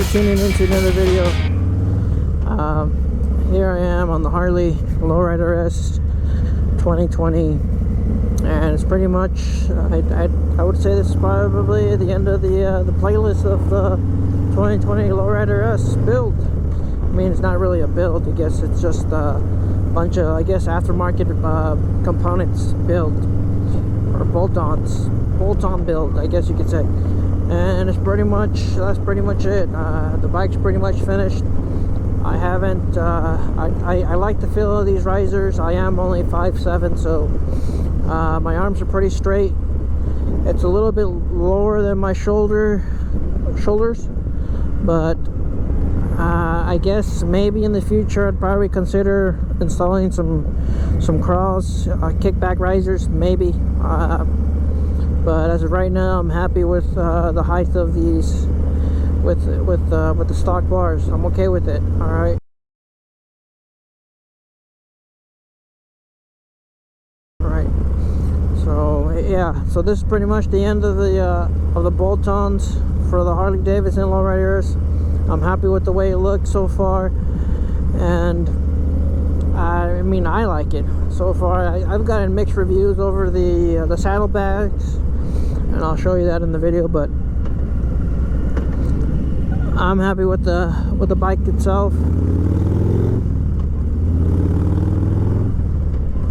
for tuning into another video. Here I am on the Harley Lowrider S 2020, and it's pretty much, I would say this is probably the end of the playlist of the 2020 Lowrider S build. I mean, it's not really a build, I guess it's just a bunch of, I guess, aftermarket components build, or bolt-on build, I guess you could say. And it's pretty much, that's pretty much it. The bike's pretty much finished. I haven't, I like the feel of these risers. I am only 5'7", so my arms are pretty straight. It's a little bit lower than my shoulders, but I guess maybe in the future I'd probably consider installing some cross kickback risers, maybe. But as of right now, I'm happy with the height of these, with the stock bars. I'm okay with it. All right. All right. So yeah. So this is pretty much the end of the bolt-ons for the Harley-Davidson Lowriders. I'm happy with the way it looks so far, and I mean, I like it so far. I've gotten mixed reviews over the saddlebags, and I'll show you that in the video, but I'm happy with the bike itself.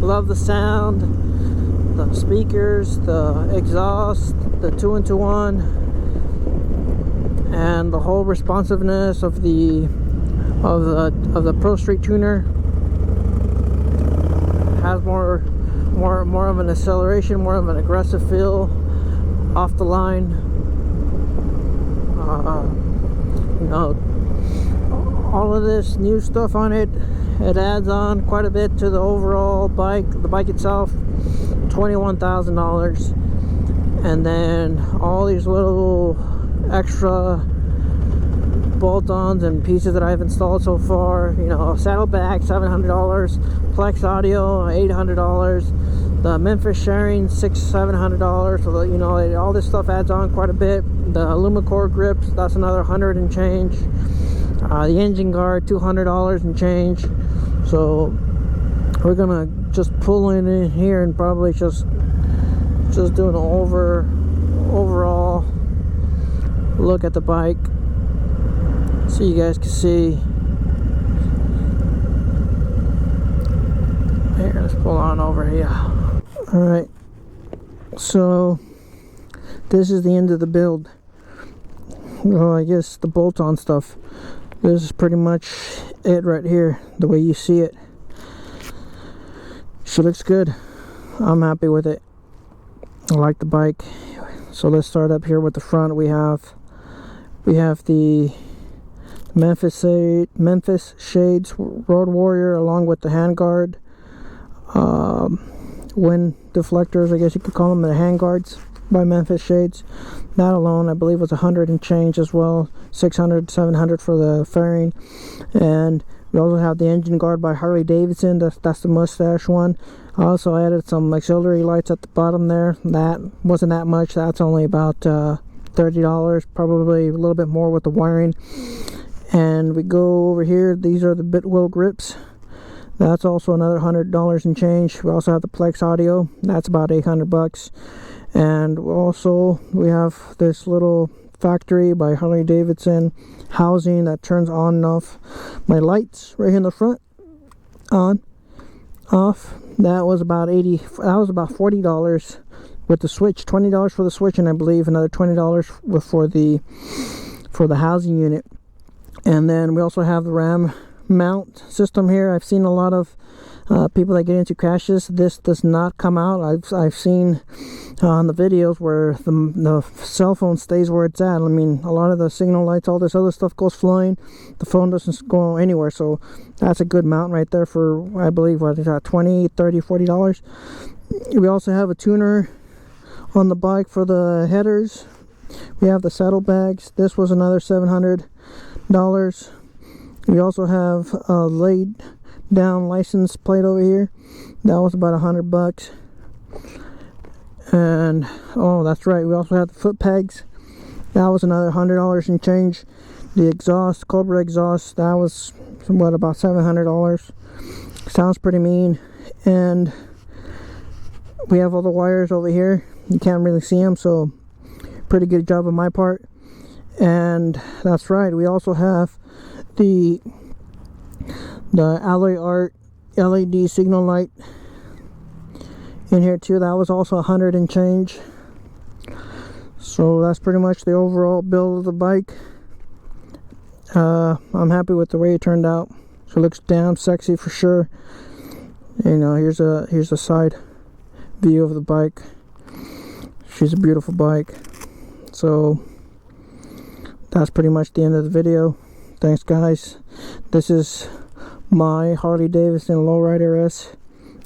Love the sound, the speakers, the exhaust, the 2-in-1, and the whole responsiveness of the Pro Street tuner. It has more of an acceleration, more of an aggressive feel off the line. You know, all of this new stuff on it, it adds on quite a bit to the overall bike. The bike itself, $21,000, and then all these little extra bolt-ons and pieces that I've installed so far. You know, saddlebag, $700, Plex audio, $800, the Memphis sharing, $600-700. So you know, all this stuff adds on quite a bit. The Alumicore grips, that's another $100 and change. The engine guard, $200 and change. So we're gonna just pull in here and probably just do an overall look at the bike, so you guys can see. Here, let's pull on over here. Alright, so this is the end of the build. Well, I guess the bolt-on stuff, this is pretty much it right here, the way you see it. So it looks good. I'm happy with it. I like the bike. So let's start up here with the front. We have the Memphis shades, Road Warrior, along with the handguard, wind deflectors, I guess you could call them, the handguards by Memphis shades. That alone, I believe, was $100 and change as well. $600-700 for the fairing. And we also have the engine guard by Harley-Davidson. That's the Mustache one. I also added some auxiliary lights at the bottom there. That wasn't that much. That's only about $30, probably a little bit more with the wiring. And we go over here, these are the Biltwell grips. That's also another $100 and change. We also have the Plex audio, that's about $800. And also we have this little factory by Harley-Davidson housing that turns on and off my lights right here in the front, on, off. That was about $40 with the switch, $20 for the switch, and I believe another $20 for the housing unit. And then we also have the RAM mount system here. I've seen a lot of people that get into crashes. This does not come out. I've seen on the videos where the cell phone stays where it's at. I mean, a lot of the signal lights, all this other stuff goes flying. The phone doesn't go anywhere. So that's a good mount right there for, I believe, what is that, $20, $30, $40. We also have a tuner on the bike for the headers. We have the saddlebags. This was another $700. We also have a laid down license plate over here. That was about $100. And oh, that's right, we also have the foot pegs. That was another $100 and change. The exhaust, Cobra exhaust, that was what, about $700. Sounds pretty mean. And we have all the wires over here. You can't really see them, so pretty good job on my part. And that's right, we also have the alloy art LED signal light in here too. That was also 100 and change. So that's pretty much the overall build of the bike. I'm happy with the way it turned out. So it looks damn sexy for sure. You know, here's a side view of the bike. She's a beautiful bike. So that's pretty much the end of the video. Thanks guys. This is my Harley-Davidson Lowrider S.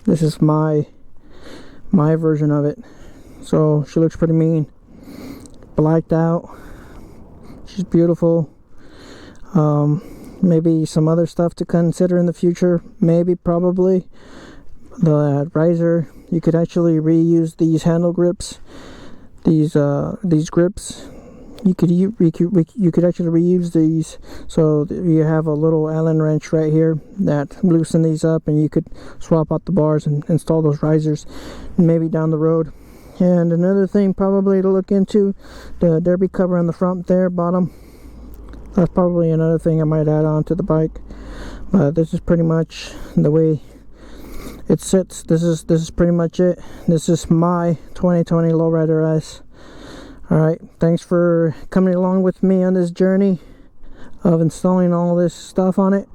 This is my version of it. So she looks pretty mean, blacked out. She's beautiful. Maybe some other stuff to consider in the future. Maybe, probably the riser. You could actually reuse these handle grips. These grips. You could actually reuse these. So you have a little Allen wrench right here that loosen these up, and you could swap out the bars and install those risers, maybe down the road. And another thing probably to look into, the derby cover on the front there, bottom. That's probably another thing I might add on to the bike. But this is pretty much the way it sits. This is pretty much it. This is my 2020 Lowrider S. Alright, thanks for coming along with me on this journey of installing all this stuff on it.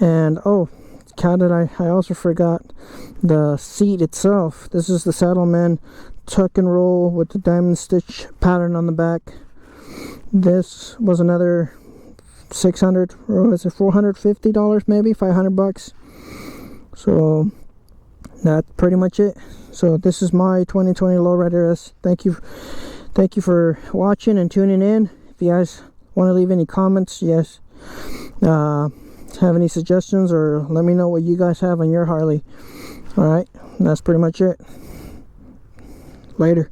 And oh, I also forgot the seat itself. This is the Saddlemen tuck and roll with the diamond stitch pattern on the back. This was another $600, or was it $450, maybe $500. So that's pretty much it. So this is my 2020 Lowrider S. Thank you for watching and tuning in. If you guys want to leave any comments, yes, have any suggestions, or let me know what you guys have on your Harley. Alright, that's pretty much it. Later.